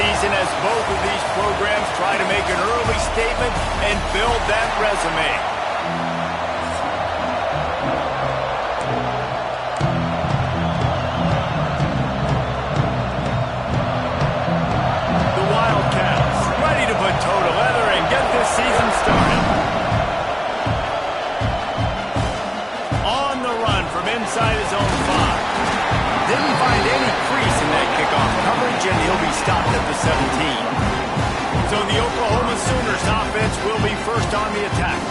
season as both of these programs try to make an early statement and build that resume. Toe to leather and get this season started. On the run from inside his own 5. Didn't find any crease in that kickoff coverage, and he'll be stopped at the 17. So the Oklahoma Sooners offense will be first on the attack.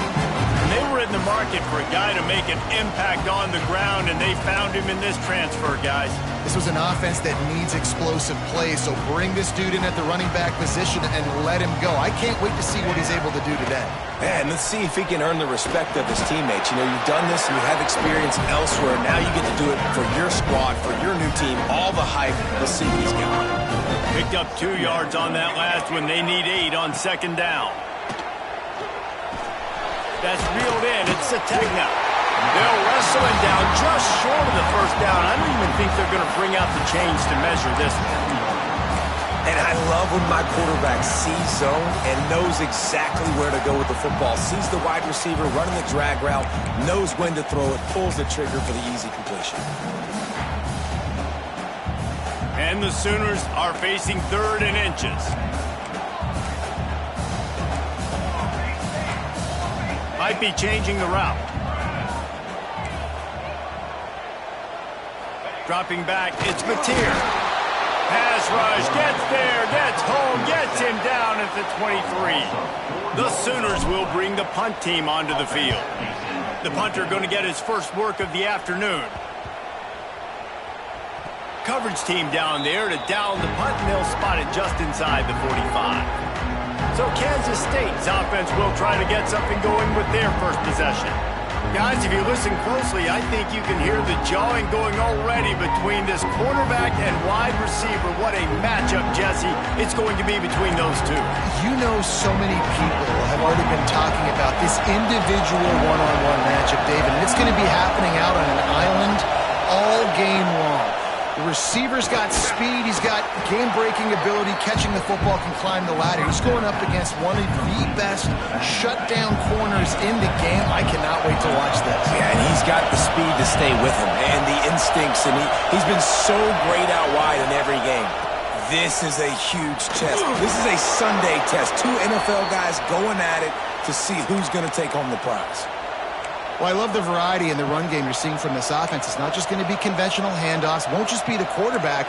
And they were in the market for a guy to make an impact on the ground, and they found him in this transfer, guys. This was an offense that needs explosive play, so bring this dude in at the running back position and let him go. I can't wait to see what he's able to do today. Man, let's see if he can earn the respect of his teammates. You know, you've done this and you have experience elsewhere. Now you get to do it for your squad, for your new team. All the hype. Let's see what he's got. Picked up 2 yards on that last one. They need 8 on second down. That's reeled in. It's Sategna. They'll wrestle him down just short of the first down. I don't even think they're going to bring out the chains to measure this one. And I love when my quarterback sees zone and knows exactly where to go with the football. Sees the wide receiver running the drag route, knows when to throw it, pulls the trigger for the easy completion. And the Sooners are facing 3rd and inches. Might be changing the route. Dropping back, it's Mateer. Pass rush, gets there, gets home, gets him down at the 23. The Sooners will bring the punt team onto the field. The punter going to get his first work of the afternoon. Coverage team down there to down the punt, and they'll spot it just inside the 45. So Kansas State's offense will try to get something going with their first possession. Guys, if you listen closely, I think you can hear the jawing going already between this quarterback and wide receiver. What a matchup, Jesse, it's going to be between those two. You know, so many people have already been talking about this individual one-on-one matchup, David, and it's going to be happening out on an island all game long. The receiver's got speed, he's got game-breaking ability, catching the football, can climb the ladder. He's going up against one of the best shutdown corners in the game. I cannot wait to watch this. Yeah, and he's got the speed to stay with him and the instincts, and he's been so great out wide in every game. This is a huge test. This is a Sunday test. 2 NFL guys going at it to see who's going to take home the prize. Well, I love the variety in the run game you're seeing from this offense. It's not just going to be conventional handoffs. Won't just be the quarterback,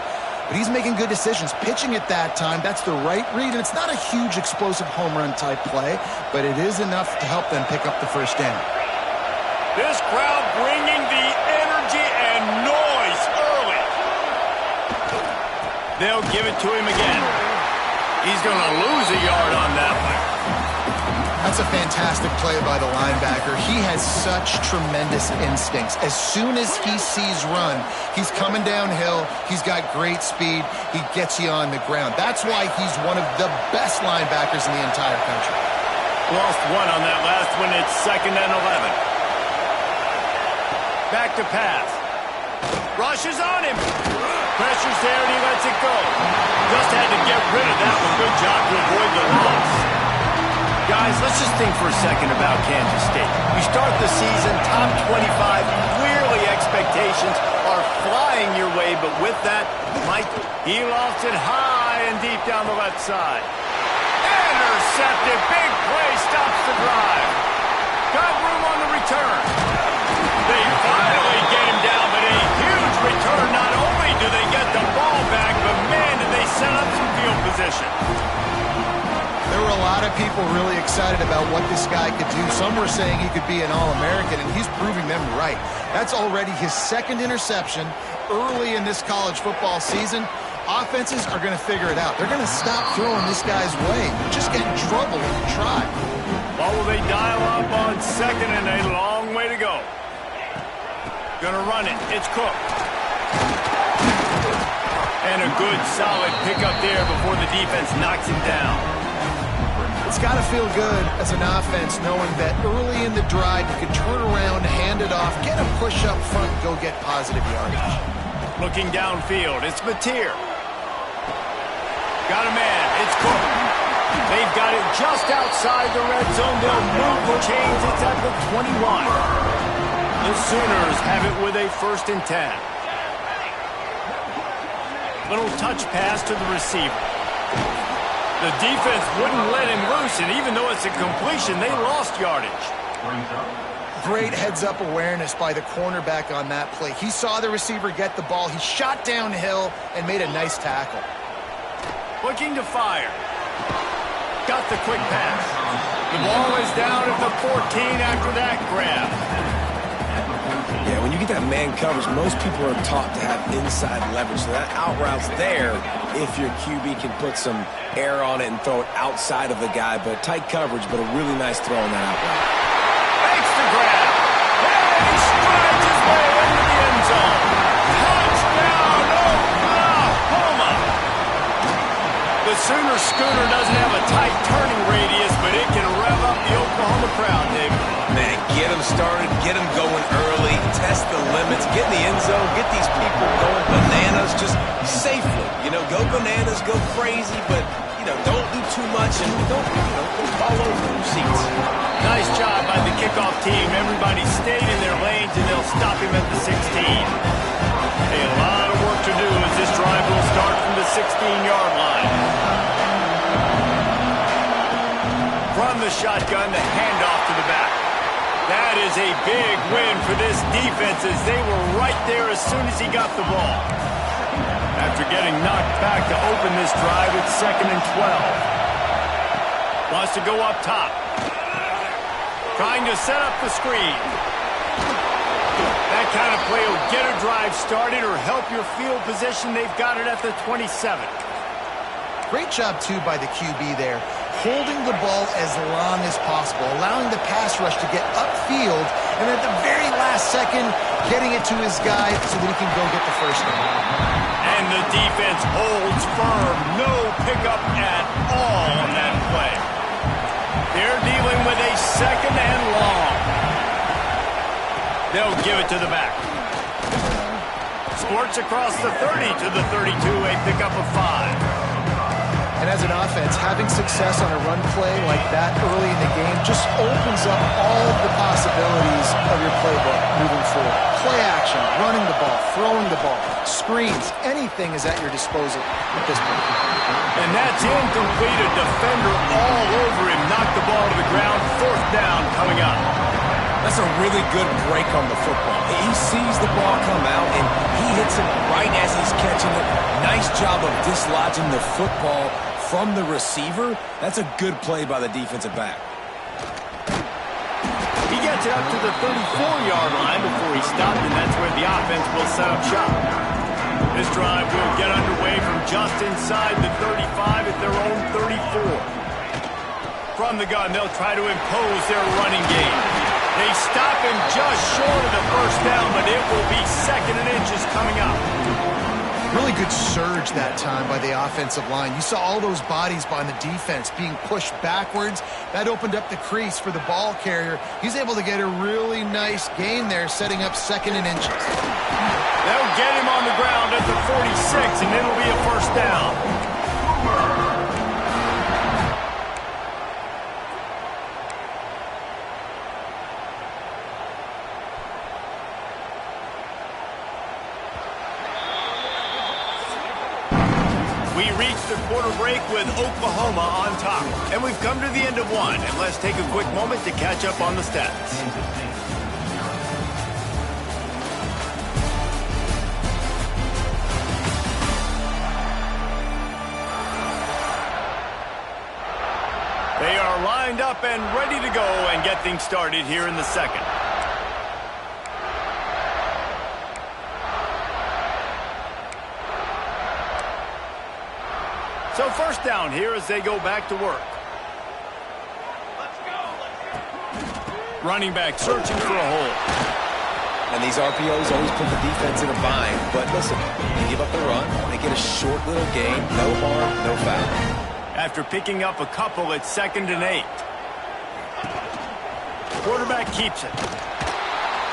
but he's making good decisions. Pitching at that time, that's the right read, and it's not a huge explosive home run type play, but it is enough to help them pick up the first down. This crowd bringing the energy and noise early. They'll give it to him again. He's going to lose a yard on that one. That's a fantastic play by the linebacker. He has such tremendous instincts. As soon as he sees run, he's coming downhill. He's got great speed. He gets you on the ground. That's why he's one of the best linebackers in the entire country. Lost one on that last one. It's 2nd and 11. Back to pass. Rushes on him. Pressure's there and he lets it go. Just had to get rid of that one. Good job to avoid the loss. Guys, let's just think for a second about Kansas State. You start the season top 25. Clearly expectations are flying your way, but with that, Mike, he lofts it high and deep down the left side. Intercepted. Big play stops the drive. Got room on the return. They finally get him down, but a huge return. Not only do they get the ball back, but man, did they set up some field position. There were a lot of people really excited about what this guy could do. Some were saying he could be an All-American, and he's proving them right. That's already his 2nd interception early in this college football season. Offenses are going to figure it out. They're going to stop throwing this guy's way. Just get in trouble if you try. Well, will they dial up on 2nd and a long way to go? Gonna run it. It's Cook. And a good, solid pickup there before the defense knocks him down. It's got to feel good as an offense knowing that early in the drive you can turn around, hand it off, get a push up front, go get positive yardage. Looking downfield, it's Mateer. Got a man. It's Cook. They've got it just outside the red zone. They'll move the chains. It's at the 21. The Sooners have it with a 1st and 10. Little touch pass to the receiver. The defense wouldn't let him loose, and even though it's a completion, they lost yardage. Great heads-up awareness by the cornerback on that play. He saw the receiver get the ball. He shot downhill and made a nice tackle. Looking to fire. Got the quick pass. The ball is down at the 14 after that grab. Yeah, when you get that man coverage, most people are taught to have inside leverage. So that out route's there if your QB can put some air on it and throw it outside of the guy. But tight coverage, but a really nice throw on that out route. Makes the grab. And he strides his way into the end zone. Touchdown, Oklahoma! The Sooner Scooter doesn't have a tight turning radius, but it can rev up the Oklahoma crowd, David. Man, get them started, get them going early, test the limits, get in the end zone, get these people going bananas just safely. You know, go bananas, go crazy, but, you know, don't do too much and don't fall over your seats. Nice job by the kickoff team. Everybody stayed in their lanes, and they'll stop him at the 16. Hey, a lot of work to do as this drive will start from the 16-yard line. From the shotgun, the handoff to the back. That is a big win for this defense as they were right there as soon as he got the ball. After getting knocked back to open this drive, it's 2nd and 12. Wants to go up top. Trying to set up the screen. That kind of play will get a drive started or help your field position. They've got it at the 27. Great job, too, by the QB there, holding the ball as long as possible, allowing the pass rush to get upfield, and at the very last second, getting it to his guy so that he can go get the first down. And the defense holds firm. No pickup at all on that play. They're dealing with a 2nd and long. They'll give it to the back. Sports across the 30 to the 32, a pickup of 5. And as an offense, having success on a run play like that early in the game just opens up all of the possibilities of your playbook moving forward. Play action, running the ball, throwing the ball, screens, anything is at your disposal at this point. And that's incomplete. A defender all over him. Knocked the ball to the ground. 4th down coming up. That's a really good break on the football. He sees the ball come out, and he hits it right as he's catching it. Nice job of dislodging the football from the receiver. That's a good play by the defensive back. He gets it up to the 34-yard line before he stopped, and that's where the offense will set up shop. This drive will get underway from just inside the 35 at their own 34. From the gun, they'll try to impose their running game. They stop him just short of the first down, but it will be 2nd and inches coming up. Really good surge that time by the offensive line. You saw all those bodies by the defense being pushed backwards. That opened up the crease for the ball carrier. He's able to get a really nice gain there, setting up 2nd and inches. They'll get him on the ground at the 46, and it'll be a 1st down. We reach the quarter break with Oklahoma on top. And we've come to the end of one. And let's take a quick moment to catch up on the stats. They are lined up and ready to go and get things started here in the 2nd. So 1st down here as they go back to work. Running back searching for a hole. And these RPOs always put the defense in a bind. But listen, they give up the run. They get a short little gain. No harm, no foul. After picking up a couple, it's 2nd and 8. Quarterback keeps it.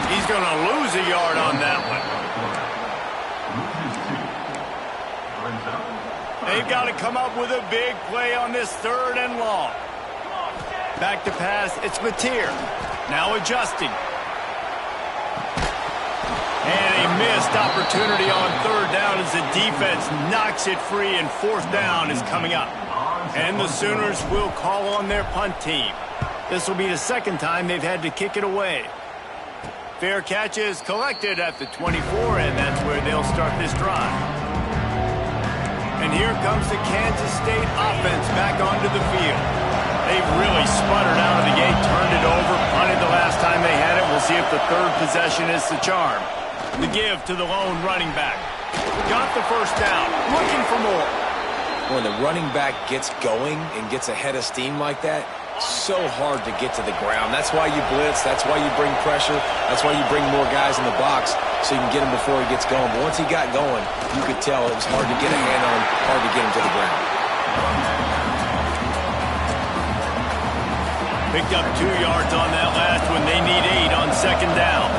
He's going to lose a yard on that one. They've got to come up with a big play on this 3rd and long. Back to pass, it's Mateer. Now adjusting. And a missed opportunity on 3rd down as the defense knocks it free, and 4th down is coming up. And the Sooners will call on their punt team. This will be the 2nd time they've had to kick it away. Fair catch is collected at the 24, and that's where they'll start this drive. And here comes the Kansas State offense back onto the field. They've really sputtered out of the gate, turned it over, punted the last time they had it. We'll see if the 3rd possession is the charm. The give to the lone running back. Got the 1st down, looking for more. When the running back gets going and gets ahead of steam like that, so hard to get to the ground. That's why you blitz. That's why you bring pressure. That's why you bring more guys in the box so you can get him before he gets going. But once he got going, you could tell it was hard to get a hand on him, hard to get him to the ground. Picked up 2 yards on that last one. They need 8 on 2nd down.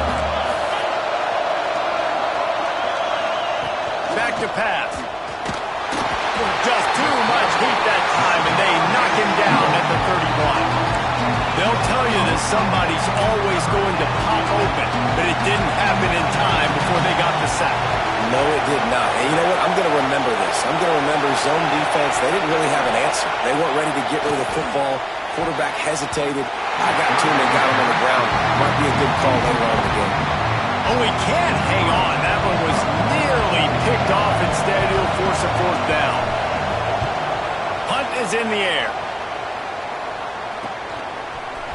Back to pass. Just too much heat that time, and they knock him down at the 31. They'll tell you that somebody's always going to pop open, but it didn't happen in time before they got the sack. No, it did not. And you know what? I'm going to remember this. I'm going to remember zone defense. They didn't really have an answer. They weren't ready to get rid of the football. Quarterback hesitated. I got to him and got him on the ground. Might be a good call later on in the game. Oh, he can't hang on. That one was nearly picked off. Instead, he'll force a 4th down. Punt is in the air.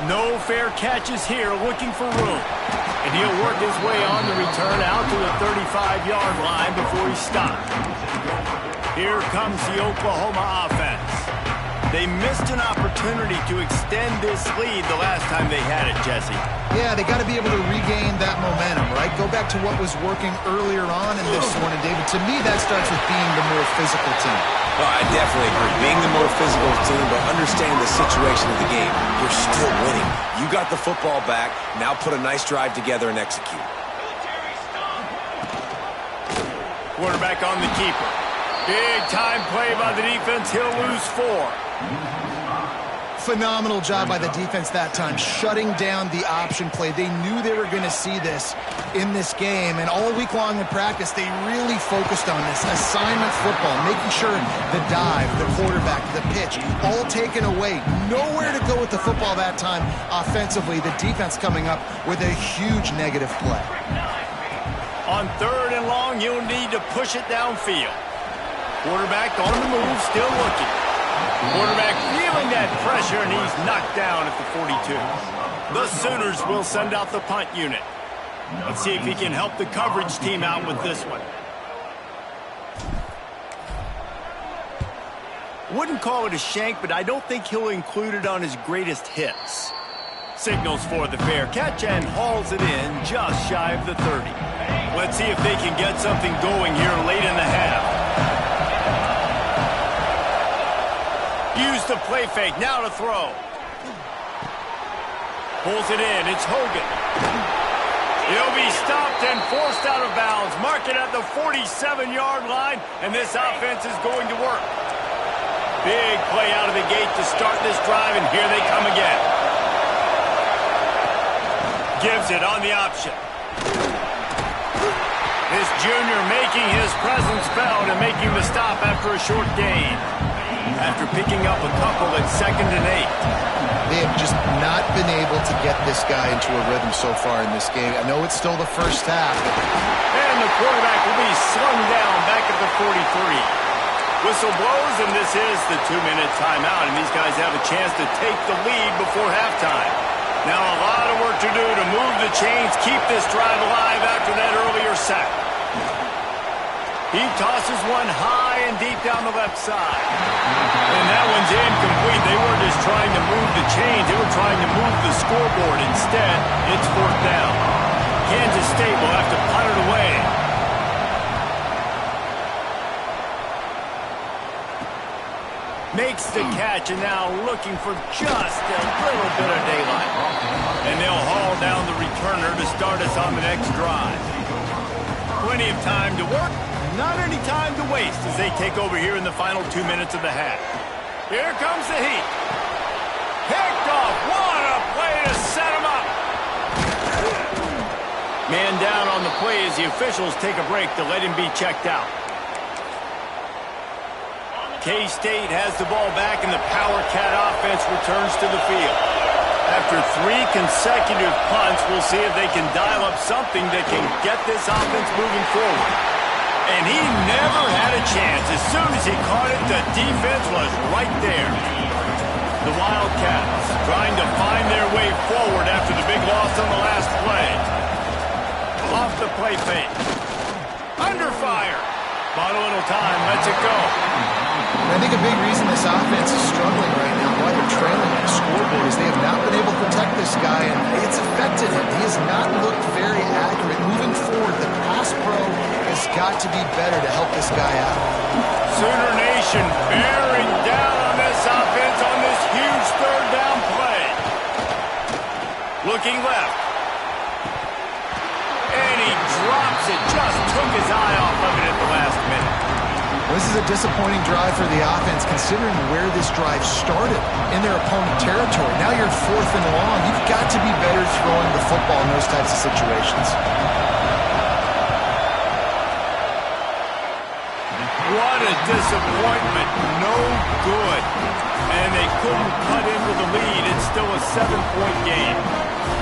No fair catches here, looking for room. And he'll work his way on the return out to the 35-yard line before he stopped. Here comes the Oklahoma offense. They missed an opportunity to extend this lead the last time they had it, Jesse. Yeah, they got to be able to regain that momentum, right? Go back to what was working earlier on in this one. And, David, to me, that starts with being the more physical team. Well, I definitely agree. Being the more physical team, but understanding the situation of the game. You're still winning. You got the football back. Now put a nice drive together and execute. Quarterback on the keeper. Big time play by the defense. He'll lose 4. Phenomenal job by the defense that time, shutting down the option play. They knew they were going to see this in this game, and all week long in practice, they really focused on this assignment football, making sure the dive, the quarterback, the pitch, all taken away. Nowhere to go with the football that time offensively. The defense coming up with a huge negative play. On 3rd and long, you'll need to push it downfield. Quarterback on the move, still looking. Quarterback feeling that pressure, and he's knocked down at the 42. The Sooners will send out the punt unit. Let's see if he can help the coverage team out with this one. Wouldn't call it a shank, but I don't think he'll include it on his greatest hits. Signals for the fair catch and hauls it in just shy of the 30. Let's see if they can get something going here late in the half. Use the play fake, now to throw. Pulls it in, it's Hogan. He'll be stopped and forced out of bounds. Mark it at the 47-yard line, and this offense is going to work. Big play out of the gate to start this drive, and here they come again. Gives it on the option. This junior making his presence felt and making the stop after a short gain. After picking up a couple at 2nd and 8. They have just not been able to get this guy into a rhythm so far in this game. I know it's still the first half. And the quarterback will be slung down back at the 43. Whistle blows, and this is the 2-minute timeout, and these guys have a chance to take the lead before halftime. Now a lot of work to do to move the chains, keep this drive alive after that earlier sack. He tosses one high and deep down the left side. And that one's incomplete. They weren't just trying to move the chains. They were trying to move the scoreboard. Instead, it's 4th down. Kansas State will have to punt it away. Makes the catch, and now looking for just a little bit of daylight. And they'll haul down the returner to start us on the next drive. Plenty of time to work. Not any time to waste as they take over here in the final 2 minutes of the half. Here comes the heat. Picked off. What a play to set him up. Man down on the play as the officials take a break to let him be checked out. K-State has the ball back, and the Power Cat offense returns to the field. After 3 consecutive punts, we'll see if they can dial up something that can get this offense moving forward. And he never had a chance. As soon as he caught it, the defense was right there. The Wildcats trying to find their way forward after the big loss on the last play. Off the play fake. Under fire. Bought a little time. Lets it go. I think a big reason this offense is struggling right now, why they're trailing on the scoreboard, is they have not been able to protect this guy, and it's affected him. He has not looked very accurate. Moving forward, the pass pro has got to be better to help this guy out. Sooner Nation bearing down on this offense on this huge third down play. Looking left. And he drops it. Just took his eye off of it at the last minute. This is a disappointing drive for the offense, considering where this drive started in their opponent territory. Now you're 4th and long. You've got to be better throwing the football in those types of situations. What a disappointment. No good. And they couldn't cut into the lead. It's still a 7-point game.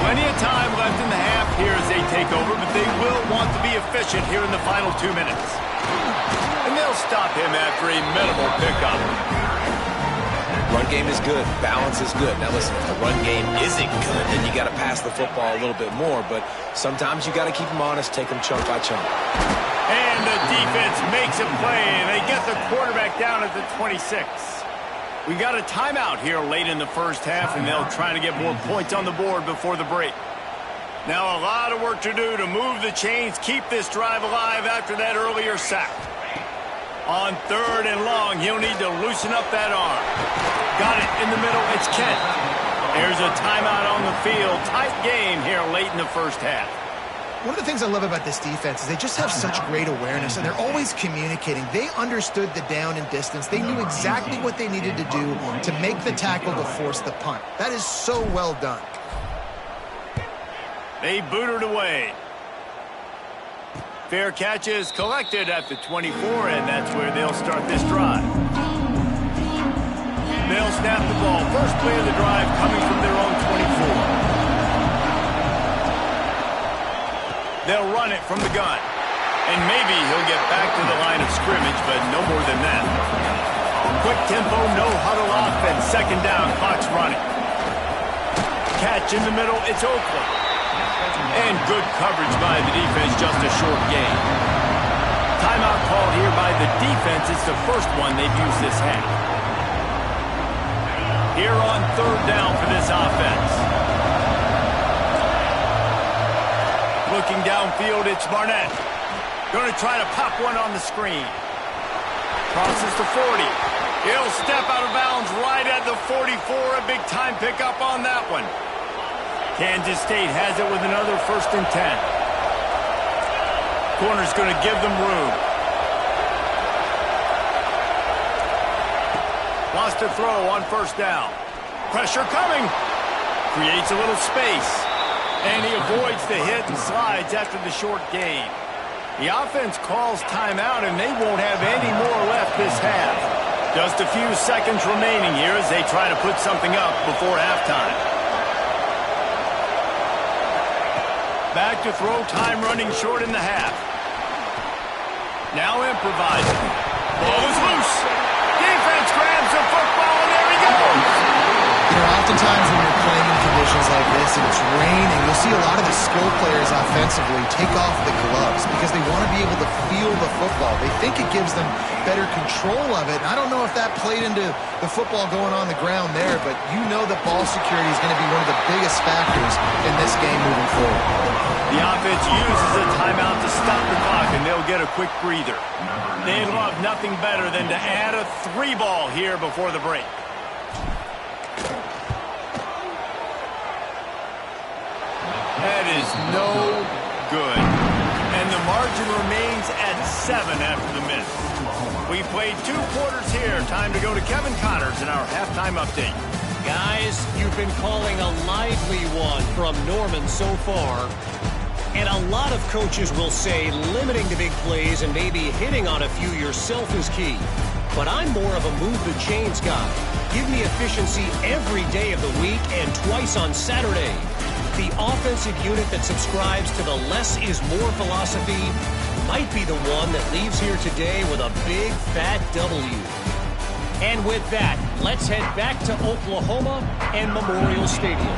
Plenty of time left in the half here as they take over, but they will want to be efficient here in the final 2 minutes. And they'll stop him after a minimal pickup. Run game is good. Balance is good. Now listen, if the run game isn't good, then you got to pass the football a little bit more. But sometimes you got to keep them honest, take them chunk by chunk. And the defense makes a play, and they get the quarterback down at the 26. We got a timeout here late in the first half, and they'll try to get more points on the board before the break. Now a lot of work to do to move the chains, keep this drive alive after that earlier sack. On 3rd and long, he'll need to loosen up that arm. Got it in the middle. It's Kent. There's a timeout on the field. Tight game here late in the first half. One of the things I love about this defense is they just have such great awareness, and they're always communicating. They understood the down and distance. They knew exactly what they needed to do to make the tackle to force the punt. That is so well done. They boot it away. Fair catch is collected at the 24, and that's where they'll start this drive. They'll snap the ball. First play of the drive coming from their own 24. They'll run it from the gun. And maybe he'll get back to the line of scrimmage, but no more than that. Quick tempo, no huddle offense. 2nd down, clock's running. Catch in the middle, it's Oakland. And good coverage by the defense, just a short gain. Timeout called here by the defense. It's the first one they've used this half. Here on 3rd down for this offense. Looking downfield, it's Barnett. Going to try to pop one on the screen. Crosses the 40. He'll step out of bounds right at the 44. A big time pickup on that one. Kansas State has it with another 1st and 10. Corner's going to give them room. Lost a throw on 1st down. Pressure coming. Creates a little space. And he avoids the hit and slides after the short gain. The offense calls timeout, and they won't have any more left this half. Just a few seconds remaining here as they try to put something up before halftime. Back to throw, time running short in the half. Now improvising. Ball is loose. Defense grabs the football, and there he goes. You know, oftentimes when you're playing in conditions like this and it's raining, you'll see a lot of the skill players offensively take off the gloves because they want to be able to feel the football. They think it gives them better control of it. I don't know if that played into the football going on the ground there, but you know that ball security is going to be one of the biggest factors in this game moving forward. The offense uses a timeout to stop the clock, and they'll get a quick breather. They'd love nothing better than to add a 3-ball here before the break. That is no good. And the margin remains at 7 after the miss. We played 2 quarters here. Time to go to Kevin Connors in our halftime update. Guys, you've been calling a lively one from Norman so far. And a lot of coaches will say limiting the big plays and maybe hitting on a few yourself is key. But I'm more of a move the chains guy. Give me efficiency every day of the week and twice on Saturday. The offensive unit that subscribes to the less is more philosophy might be the one that leaves here today with a big fat W. And with that, let's head back to Oklahoma and Memorial Stadium.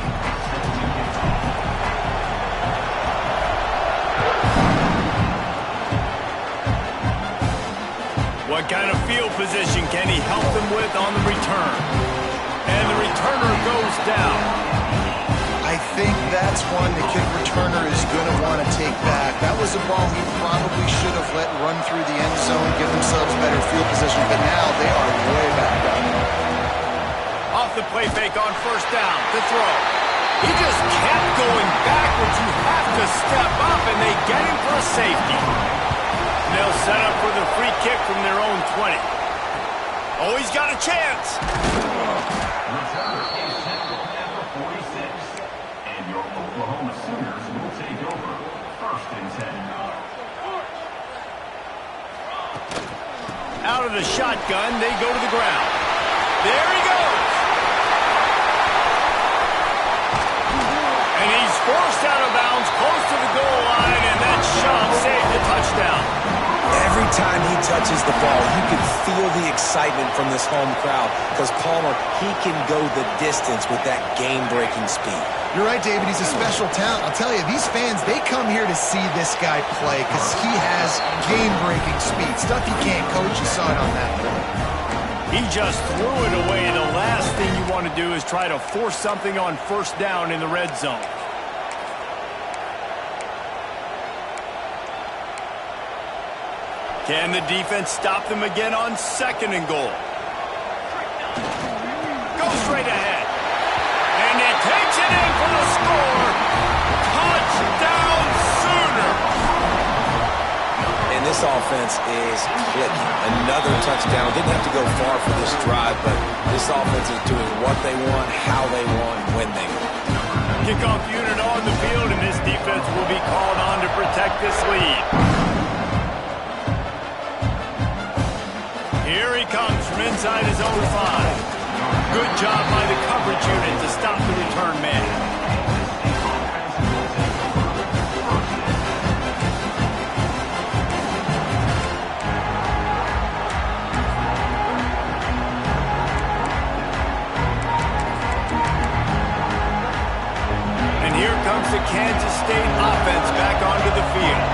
What kind of field position can he help them with on the return? And the returner goes down. I think that's one the kick returner is going to want to take back. That was a ball he probably should have let run through the end zone, give themselves better field position, but now they are way back up. Off the play fake on first down to throw. He just kept going backwards. You have to step up, and they get him for a safety. They'll set up for the free kick from their own 20. Oh, he's got a chance. Returner is set for number 46. And your Oklahoma Sooners will take over 1st and 10. Out of the shotgun, they go to the ground. There he goes. And he's forced out of bounds close to the goal line, and that shove saved the touchdown. Every time he touches the ball, you can feel the excitement from this home crowd because Palmer, he can go the distance with that game-breaking speed. You're right, David. He's a special talent. I'll tell you, these fans, they come here to see this guy play because he has game-breaking speed. Stuff you can't coach. You saw it on that play. He just threw it away. The last thing you want to do is try to force something on first down in the red zone. Can the defense stop them again on 2nd and goal? Go straight ahead. And he takes it in for the score. Touchdown Sooner. And this offense is clicking. Another touchdown. Didn't have to go far for this drive, but this offense is doing what they want, how they want, when they want. Kickoff unit on the field, and this defense will be called on to protect this lead. Here he comes from inside his own 5. Good job by the coverage unit to stop the return man. And here comes the Kansas State offense back onto the field.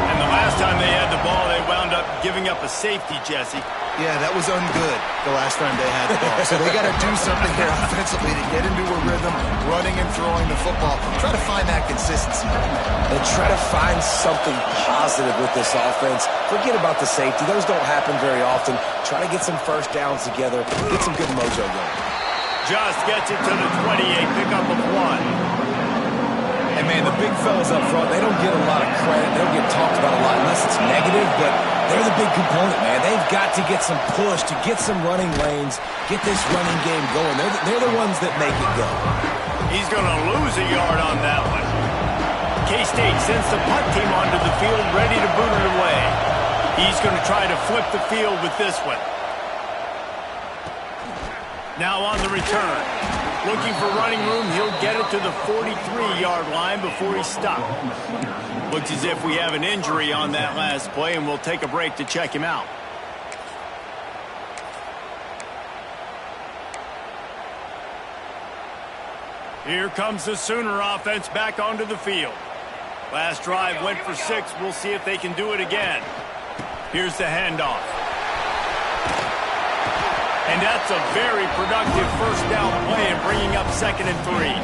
And the last time they had the ball, they wound up giving up a safety, Jesse. Yeah, that was ungood the last time they had the ball. So they got to do something here offensively to get into a rhythm, running and throwing the football. Try to find that consistency. And try to find something positive with this offense. Forget about the safety. Those don't happen very often. Try to get some first downs together. Get some good mojo going. Just gets it to the 28, pickup of 1. And, man, the big fellas up front, they don't get a lot of credit. They don't get talked about a lot unless it's negative, but they're the big component, man. They've got to get some push, to get some running lanes, get this running game going. They're the ones that make it go. He's going to lose a yard on that one. K-State sends the punt team onto the field, ready to boot it away. He's going to try to flip the field with this one. Now on the return. Looking for running room, he'll get it to the 43-yard line before he stopped. Looks as if we have an injury on that last play, and we'll take a break to check him out. Here comes the Sooner offense back onto the field. Last drive went for 6. We'll see if they can do it again. Here's the handoff. And that's a very productive first down play and bringing up 2nd and 3.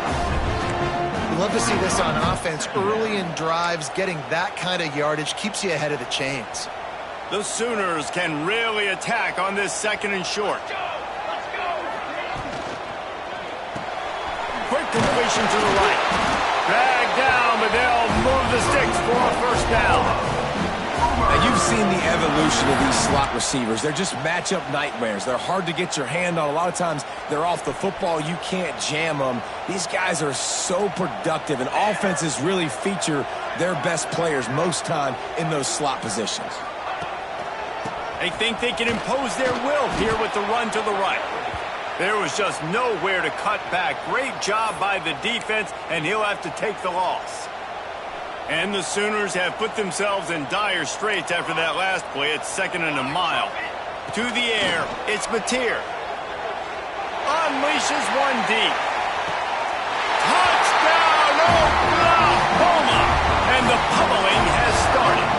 We love to see this on offense. Early in drives, getting that kind of yardage keeps you ahead of the chains. The Sooners can really attack on this 2nd and short. Quick completion to the right. Dragged down, but they'll move the sticks for a first down. Now, you've seen the evolution of these slot receivers. They're just matchup nightmares. They're hard to get your hand on. A lot of times, they're off the football. You can't jam them. These guys are so productive, and offenses really feature their best players most time in those slot positions. They think they can impose their will here with the run to the right. There was just nowhere to cut back. Great job by the defense, and he'll have to take the loss. And the Sooners have put themselves in dire straits after that last play. It's 2nd and a mile. To the air, it's Mateer. Unleashes one deep. Touchdown, Oklahoma! And the pummeling has started.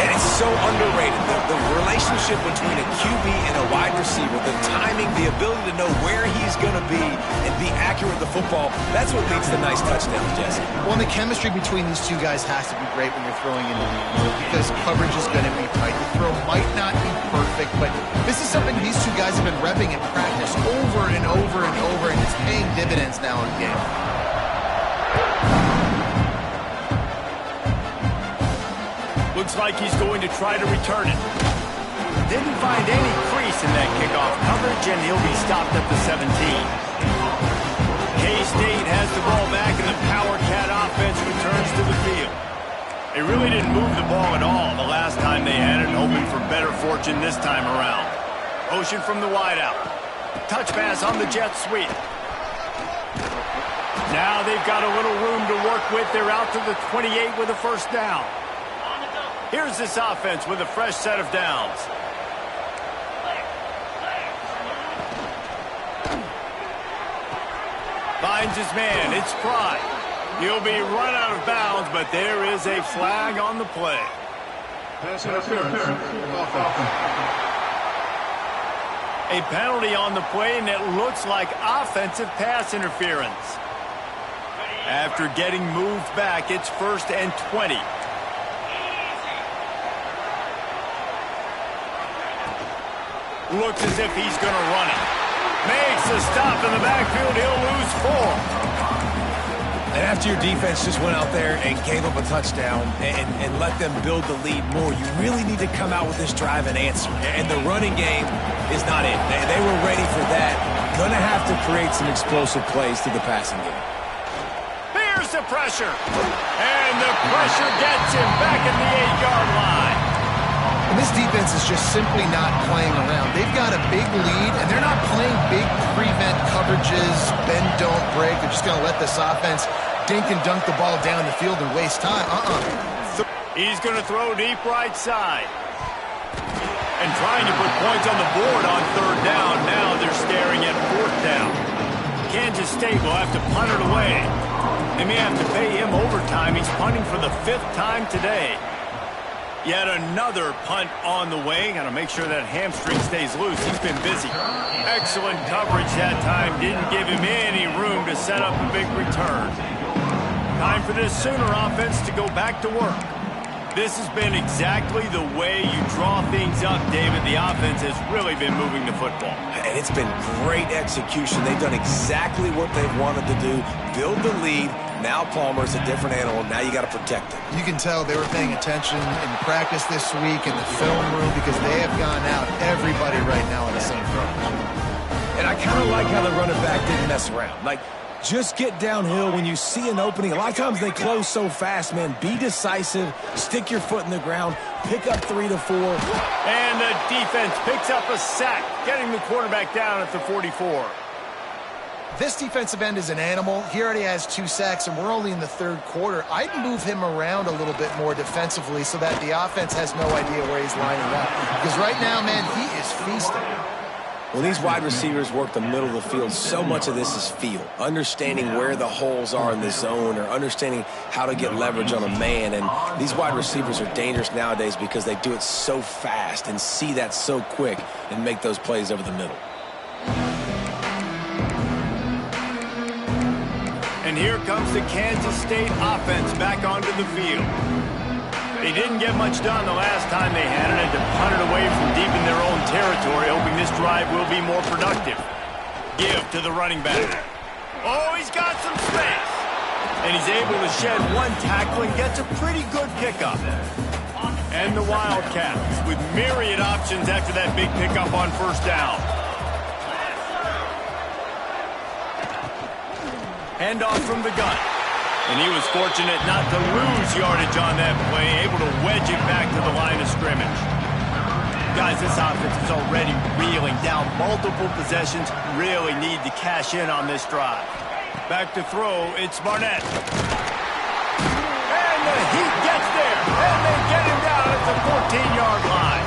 And it's so underrated, the relationship between a QB and a wide receiver, the timing, the ability to know where he's going to be and be accurate with the football, that's what leads to nice touchdowns, Jesse. Well, the chemistry between these two guys has to be great when you're throwing in the lead because coverage is going to be tight. The throw might not be perfect, but this is something these two guys have been repping in practice over and over and over, and it's paying dividends now in game. Looks like he's going to try to return it. Didn't find any crease in that kickoff coverage, and he'll be stopped at the 17. K-State has the ball back, and the Power Cat offense returns to the field. They really didn't move the ball at all the last time they had it, hoping for better fortune this time around. Motion from the wideout. Touch pass on the jet sweep. Now they've got a little room to work with. They're out to the 28 with a first down. Here's this offense with a fresh set of downs. Finds his man. It's Pride. He'll be run out of bounds, but there is a flag on the play. Pass interference. A penalty on the play, and it looks like offensive pass interference. After getting moved back, it's 1st and 20. Looks as if he's going to run it. Makes a stop in the backfield. He'll lose 4. And after your defense just went out there and gave up a touchdown and let them build the lead more, you really need to come out with this drive and answer. And the running game is not it. They were ready for that. Going to have to create some explosive plays to the passing game. Here's the pressure. And the pressure gets him back at the 8-yard line. And this defense is just simply not playing around. They've got a big lead, and they're not playing big prevent coverages, bend, don't break. They're just going to let this offense dink and dunk the ball down the field and waste time. He's going to throw deep right side. And trying to put points on the board on 3rd down. Now they're staring at 4th down. Kansas State will have to punt it away. They may have to pay him overtime. He's punting for the 5th time today. Yet another punt on the way. Got to make sure that hamstring stays loose. He's been busy. Excellent coverage that time. Didn't give him any room to set up a big return. Time for this Sooner offense to go back to work. This has been exactly the way you draw things up, David. The offense has really been moving the football. And it's been great execution. They've done exactly what they've wanted to do. Build the lead. Now Palmer's a different animal. Now you got to protect him. You can tell they were paying attention in practice this week in the film room because they have gone out everybody right now in the same coverage. And I kind of like how the running back didn't mess around. Like, just get downhill when you see an opening. A lot of times they close so fast, man. Be decisive. Stick your foot in the ground. Pick up 3 to 4. And the defense picks up a sack, getting the quarterback down at the 44. This defensive end is an animal. He already has 2 sacks, and we're only in the 3rd quarter. I'd move him around a little bit more defensively so that the offense has no idea where he's lining up. Because right now, man, he is feasting. When these wide receivers work the middle of the field, so much of this is feel. Understanding where the holes are in the zone or understanding how to get leverage on a man. And these wide receivers are dangerous nowadays because they do it so fast and see that so quick and make those plays over the middle. And here comes the Kansas State offense back onto the field. They didn't get much done the last time they had it, and to punt it away from deep in their own territory, hoping this drive will be more productive. Give to the running back. Oh, he's got some space. And he's able to shed one tackle and gets a pretty good pickup. And the Wildcats with myriad options after that big pickup on first down. Handoff from the gun. And he was fortunate not to lose yardage on that play, able to wedge it back to the line of scrimmage. Guys, this offense is already reeling down multiple possessions. Really need to cash in on this drive. Back to throw, it's Barnett. And the Heat gets there, and they get him down at the 14-yard line.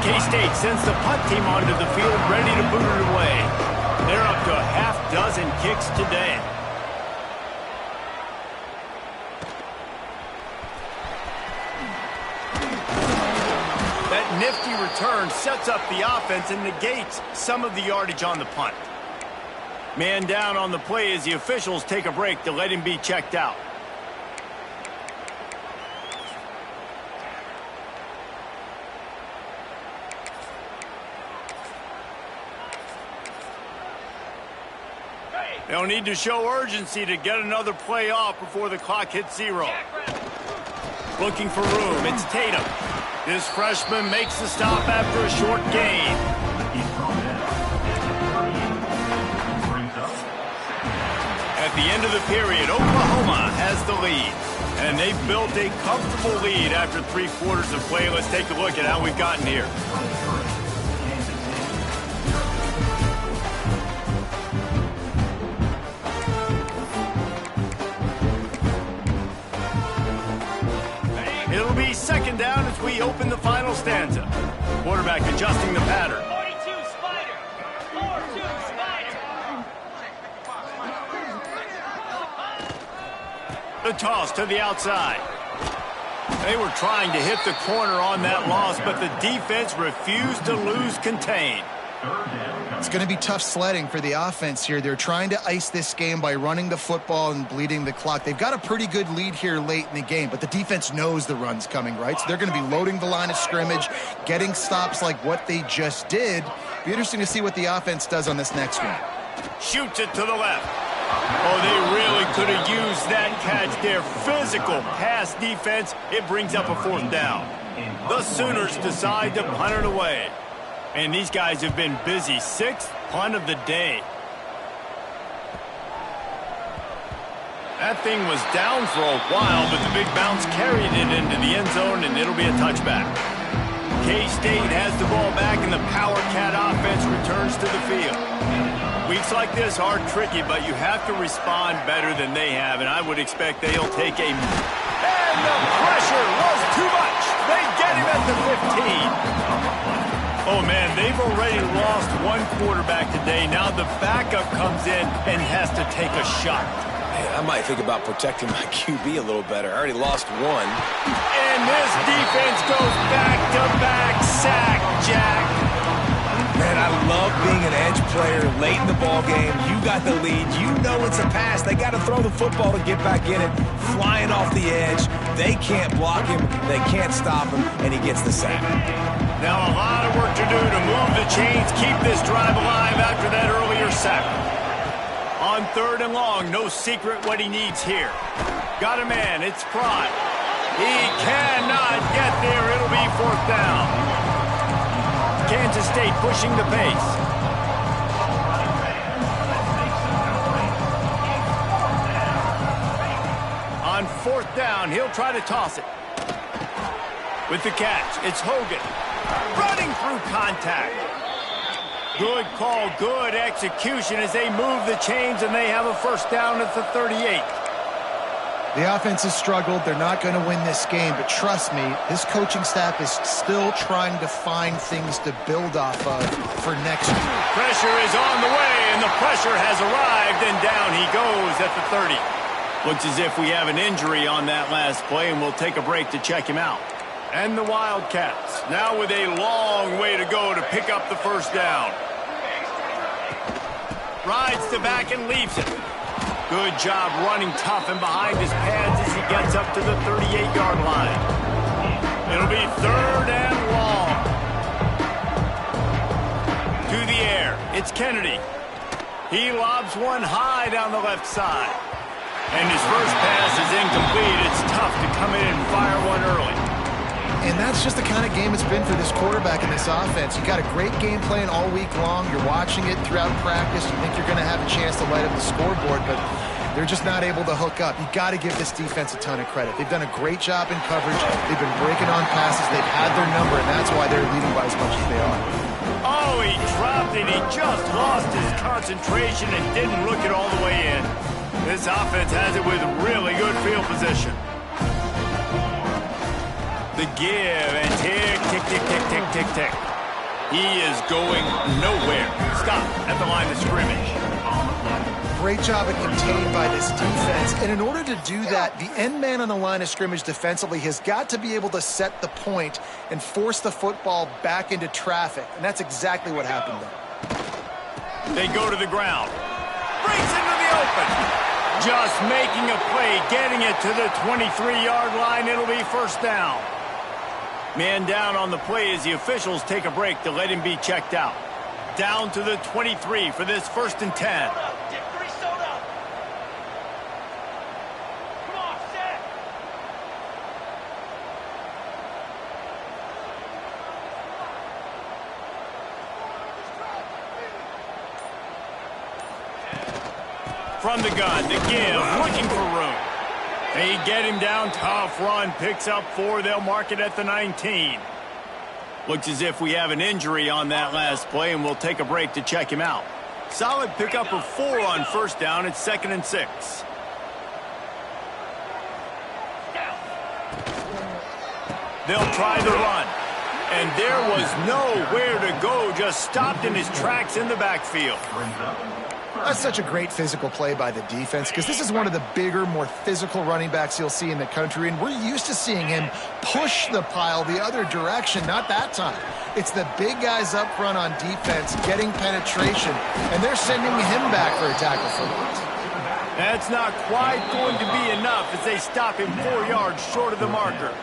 K-State sends the punt team onto the field, ready to boot it away. They're up to a half dozen kicks today. That nifty return sets up the offense and negates some of the yardage on the punt. Man down on the play as the officials take a break to let him be checked out. They'll need to show urgency to get another play off before the clock hits 0. Looking for room, it's Tatum. This freshman makes the stop after a short gain. At the end of the period, Oklahoma has the lead. And they've built a comfortable lead after 3 quarters of play. Let's take a look at how we've gotten here. It'll be second down as we open the final stanza. Quarterback adjusting the pattern. 42 Spider. 4-2 Spider. The toss to the outside. They were trying to hit the corner on that loss, but the defense refused to lose contain. It's going to be tough sledding for the offense here. They're trying to ice this game by running the football and bleeding the clock. They've got a pretty good lead here late in the game, but the defense knows the run's coming, right? So they're going to be loading the line of scrimmage, getting stops like what they just did. Be interesting to see what the offense does on this next one. Shoots it to the left. Oh, they really could have used that catch there. Physical pass defense. It brings up a 4th down. The Sooners decide to punt it away. And these guys have been busy. 6th punt of the day. That thing was down for a while, but the big bounce carried it into the end zone, and it'll be a touchback. K-State has the ball back, and the Power Cat offense returns to the field. Weeks like this are tricky, but you have to respond better than they have, and I would expect they'll take a... And the pressure was too much. They get him at the 15. Oh, man, they've already lost one quarterback today. Now the backup comes in and has to take a shot. Man, I might think about protecting my QB a little better. I already lost one. And this defense goes back-to-back sack, Jack. Man, I love being an edge player late in the ball game. You got the lead. You know it's a pass. They got to throw the football to get back in it. Flying off the edge. They can't block him. They can't stop him. And he gets the sack. Now a lot of work to do to move the chains, keep this drive alive after that earlier sack. On 3rd and long, no secret what he needs here. Got a man, it's Pride. He cannot get there, it'll be 4th down. Kansas State pushing the pace. On 4th down, he'll try to toss it. With the catch, it's Hogan. Running through contact. Good call, good execution as they move the chains, and they have a 1st down at the 38. The offense has struggled. They're not going to win this game, but trust me, this coaching staff is still trying to find things to build off of for next year. Pressure is on the way, and the pressure has arrived, and down he goes at the 30. Looks as if we have an injury on that last play, and we'll take a break to check him out. And the Wildcats, now with a long way to go to pick up the 1st down. Rides the back and leaves it. Good job running tough and behind his pads as he gets up to the 38-yard line. It'll be 3rd and long. To the air, it's Kennedy. He lobs one high down the left side. And his first pass is incomplete. It's tough to come in and fire one early. And that's just the kind of game it's been for this quarterback in this offense. You got a great game plan all week long. You're watching it throughout practice. You think you're going to have a chance to light up the scoreboard, but they're just not able to hook up. You got to give this defense a ton of credit. They've done a great job in coverage. They've been breaking on passes. They've had their number, and that's why they're leading by as much as they are. Oh, he dropped it. He just lost his concentration and didn't look it all the way in. This offense has it with really good field position. The give and tick, tick, tick, tick, tick, tick, tick. He is going nowhere. Stop at the line of scrimmage. Great job at contained by this defense. And in order to do that, the end man on the line of scrimmage defensively has got to be able to set the point and force the football back into traffic. And that's exactly what happened there. They go to the ground. Breaks into the open. Just making a play, getting it to the 23-yard line. It'll be first down. Man down on the play as the officials take a break to let him be checked out. Down to the 23 for this 1st and 10. From the gun, the give, looking for room. They get him down, tough run, picks up 4, they'll mark it at the 19. Looks as if we have an injury on that last play, and we'll take a break to check him out. Solid pickup of 4 on first down, it's 2nd and 6. They'll try the run. And there was nowhere to go, just stopped in his tracks in the backfield. That's such a great physical play by the defense because this is one of the bigger, more physical running backs you'll see in the country, and we're used to seeing him push the pile the other direction. Not that time. It's the big guys up front on defense getting penetration, and they're sending him back for a tackle for loss. That's not quite going to be enough as they stop him 4 yards short of the marker.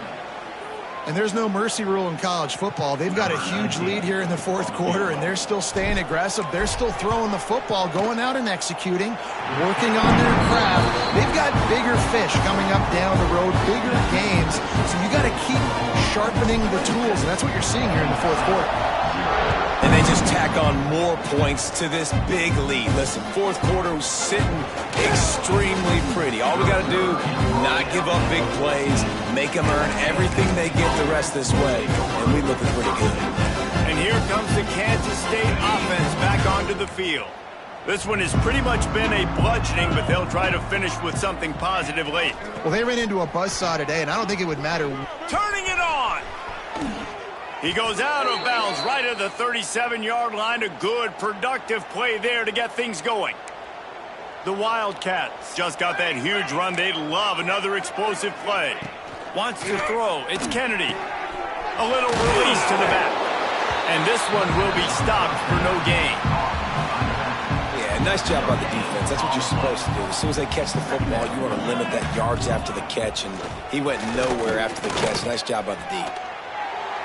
And there's no mercy rule in college football. They've got a huge lead here in the 4th quarter, and they're still staying aggressive. They're still throwing the football, going out and executing, working on their craft. They've got bigger fish coming up down the road, bigger games. So you got to keep sharpening the tools, and that's what you're seeing here in the 4th quarter. And they just tack on more points to this big lead. Listen, 4th quarter was sitting extremely pretty. All we got to do, not give up big plays, make them earn everything they get the rest this way, and we looking pretty good. And here comes the Kansas State offense back onto the field. This one has pretty much been a bludgeoning, but they'll try to finish with something positive late. Well, they ran into a buzzsaw today, and I don't think it would matter. Turning it on! He goes out of bounds right at the 37-yard line. A good, productive play there to get things going. The Wildcats just got that huge run. They'd love another explosive play. Wants to throw. It's Kennedy. A little release to the back. And this one will be stopped for no gain. Yeah, nice job by the defense. That's what you're supposed to do. As soon as they catch the football, you want to limit that yards after the catch, and he went nowhere after the catch. Nice job by the D.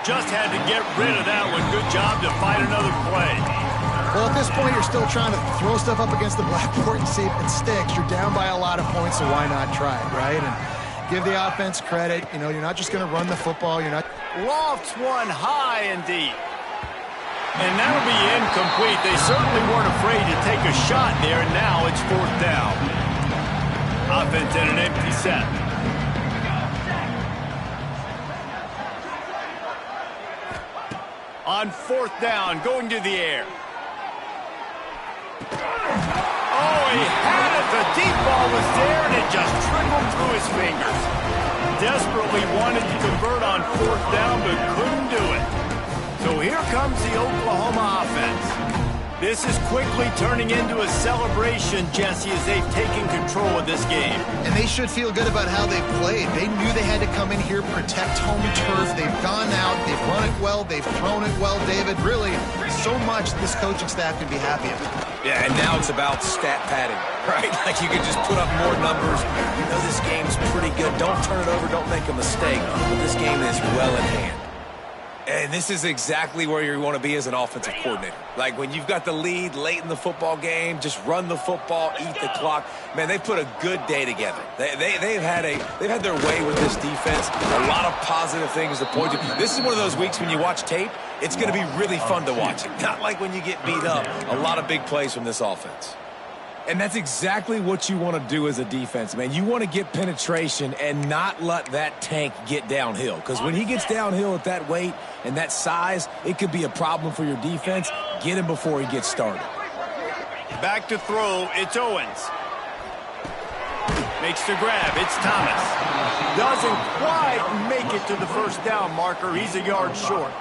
Just had to get rid of that one. Good job to fight another play. Well, at this point, you're still trying to throw stuff up against the blackboard and see if it sticks. You're down by a lot of points, so why not try it, right? And give the offense credit. You know, you're not just going to run the football. You're not. Lofts one high and deep. And that'll be incomplete. They certainly weren't afraid to take a shot there, and now it's 4th down. Offense at an empty set. On 4th down, going to the air. Oh, he had it. The deep ball was there, and it just trickled through his fingers. Desperately wanted to convert on 4th down, but couldn't do it. So here comes the Oklahoma offense. This is quickly turning into a celebration, Jesse, as they've taken control of this game. And they should feel good about how they played. They knew they had to come in here, protect home turf. They've gone out, they've run it well, they've thrown it well, David. Really, so much this coaching staff can be happy about. Yeah, and now it's about stat padding, right? Like you can just put up more numbers. You know this game's pretty good. Don't turn it over, don't make a mistake. But this game is well in hand. And this is exactly where you want to be as an offensive coordinator. Like when you've got the lead late in the football game, just run the football, eat the clock. Man, they put a good day together. They've had their way with this defense. A lot of positive things to point to. This is one of those weeks when you watch tape, it's going to be really fun to watch. Not like when you get beat up. A lot of big plays from this offense. And that's exactly what you want to do as a defense, man. You want to get penetration and not let that tank get downhill. Because when he gets downhill at that weight and that size, it could be a problem for your defense. Get him before he gets started. Back to throw, it's Owens. Makes the grab, it's Thomas. Doesn't quite make it to the first down marker. He's a yard short.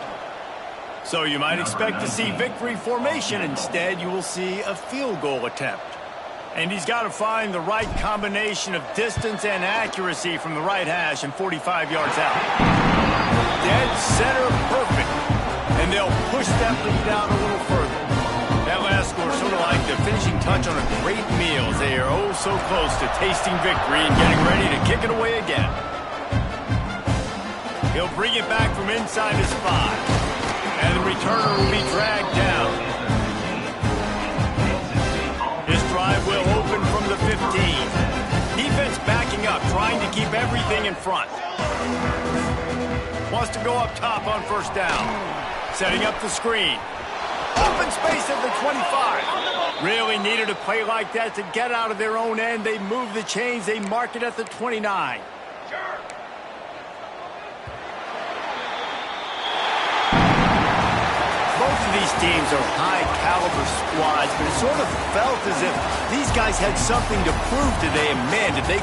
So you might expect to see victory formation. Instead, you will see a field goal attempt. And he's got to find the right combination of distance and accuracy from the right hash and 45 yards out. Dead center perfect. And they'll push that lead out a little further. That last score sort of like the finishing touch on a great meal as they are oh so close to tasting victory and getting ready to kick it away again. He'll bring it back from inside his 5. And the returner will be dragged down. This drive will open from the 15. Defense backing up, trying to keep everything in front. Wants to go up top on first down. Setting up the screen. Open space at the 25. Really needed a play like that to get out of their own end. They move the chains. They mark it at the 29. Both of these teams are high-caliber squads, but it sort of felt as if these guys had something to prove today, and man, did they